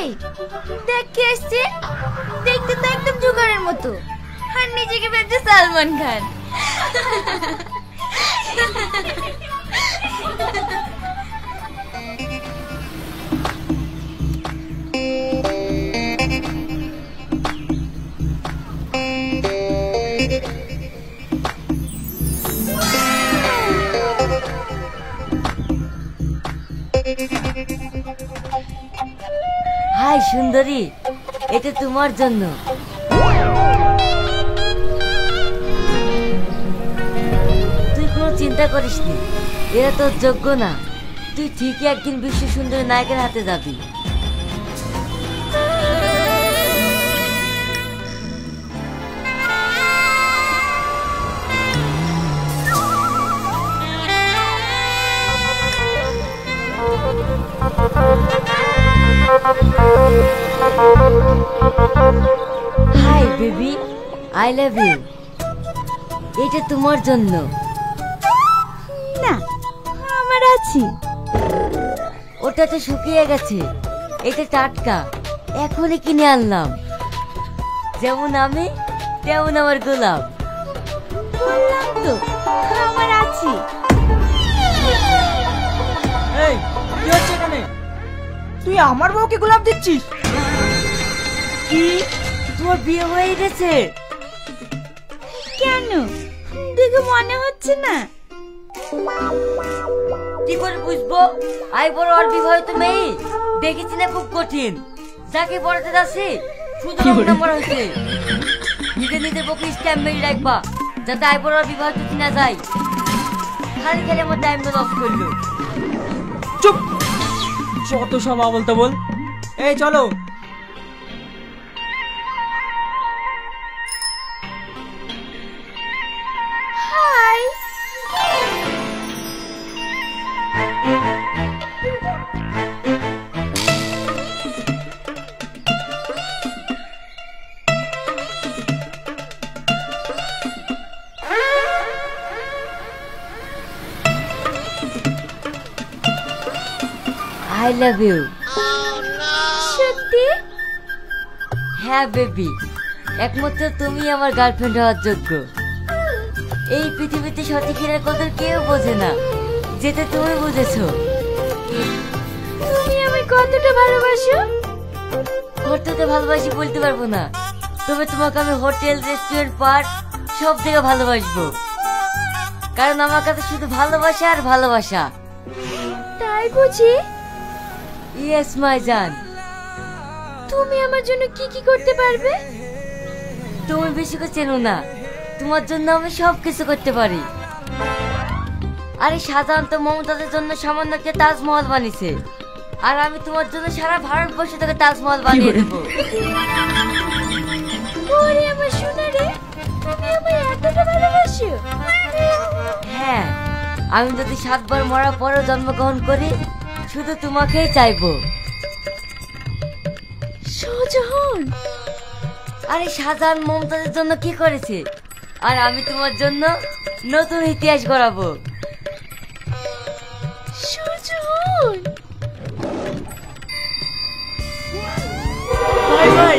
এই দেখ কে এসছে, দেখতে তো একদম জোগাড়ের মতো, আর নিজেকে ভাবছে সালমান খান। হাই সুন্দরী, এটা তোমার জন্য। তুই কোনো চিন্তা করিস নি, এরা তোর যোগ্য না। তুই ঠিকই একদিন বিশ্ব সুন্দরী নায়কের হাতে যাবি। Hi baby, I love you. এটা তোমার জন্য। না, আমার আছে। ওটা তো শুকিয়ে গেছে, এটা টাটকা, এখনই কিনে আনলাম। যেমন আমি তেমন আমার গোলাপ। বললাম তো আমার আছে। এই কি হচ্ছে এখানে? তুই আমার বউকে গোলাপ দিচ্ছিস? কি, তোমার বিয়ে হয়ে গেছে? কেন, দেখে মনে হচ্ছে না? কি করে বুঝবো? আই বড় আর বিবাহিত মেয়ে দেখেছি না, খুব কঠিন। যাকে পড়াতে যাচ্ছি শুধু নাম্বার হয়েছে। নিজে নিজের পক্ষে স্ট্যাম্প মেরে রাখবা, যাতে আই বড় আর বিবাহিত চিনা যায়। খালি খালি আমার টাইম লস করলো। চুপ, যত সব আবল তাবল। এই চলো। Hi, I love you. সত্যি? হ্যাঁ বেবি, একমাত্র তুমি আমার গার্লফ্রেন্ড হওয়ার যোগ্য। এই পৃথিবীতে সঠিকের কদর কেউ বোঝে না, যেটা তুমি বুঝেছো। তুমি আমায় কতটা ভালোবাসো? কতটা ভালোবাসি বলতে পারবো না, তবে তোমাকে আমি হোটেল, রেস্টুরেন্ট, পার্ক সব থেকে ভালোবাসবো। কারণ আমার কাছে শুধু ভালোবাসা আর ভালোবাসা। তাই বুঝি? ইয়েস মাই জান। তুমি আমার জন্য কি কি করতে পারবে? তুমি বেশি করে চেনো না, তোমার জন্য আমি সব কিছু করতে পারি। আরে সাধারণত মমতাজের জন্য সামান্য একটা তাজমহল বানিয়েছে, আর আমি তোমার জন্য সারা ভারতবর্ষ থেকে তাজমহল বানিয়ে দেবো। ওরে আমার সোনা রে, তুমি আমায় এতটা ভালোবাসো? হ্যাঁ, আমি যদি 7 বার মরার পরেও জন্মগ্রহণ করি, শুধু তোমাকেই চাইবো। শাহজাহান? আরে শাহজাহান মমতাজের জন্য কি করেছে, আর আমি তোমার জন্য নতুন ইতিহাস গড়াবো। শাহজাহান? ভাই ভাই,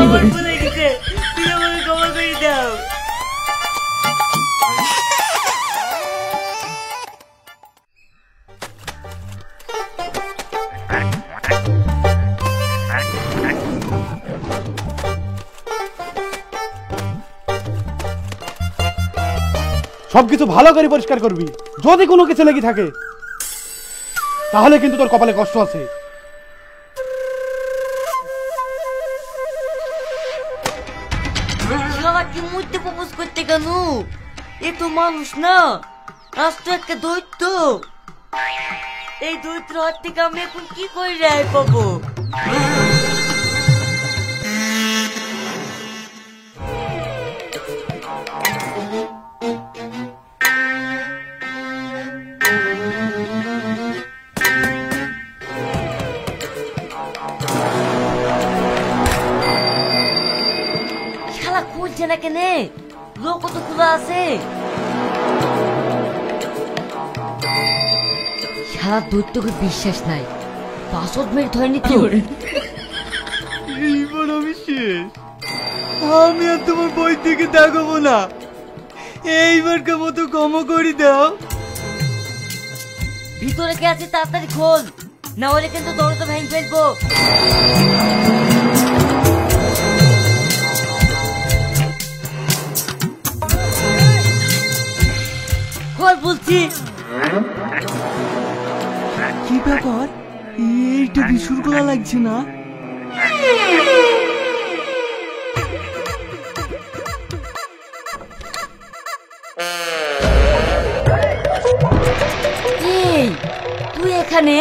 আমার ভুলে গেছে, তুই আমাকে ক্ষমা করে দাও। সবকিছু ভালো করে পরিষ্কার করবি। যদি কোনো কিছু লেগে থাকে তাহলে কিন্তু তোর কপালে কষ্ট আছে। কি মধ্যে প্রপোজ করতে কেন? এ তো মানুষ না, আজ তো একটা দৈত্য। এই দৈত্য হাত থেকে আমি এখন কি করে রেহাই পাবো? শালা খুলছে না কেনে? লোক তো খোলা আছে। শালা দৈত্যকে বিশ্বাস নাই, পাসওয়ার্ড মেরে ধরেনি তো। এইবার আমি শেষ। আমি আর তোমার বই দিকে তাকাবো না। এইবারকার মতো ক্ষমা করে দাও। ভিতরে কে আছে তাড়াতাড়ি খোল, না হলে কিন্তু দরজা ভেঙে ফেলবো। খোল বলছি। কি ব্যাপার, এইটা বিশুর গলা লাগছে না? এই তুই এখানে?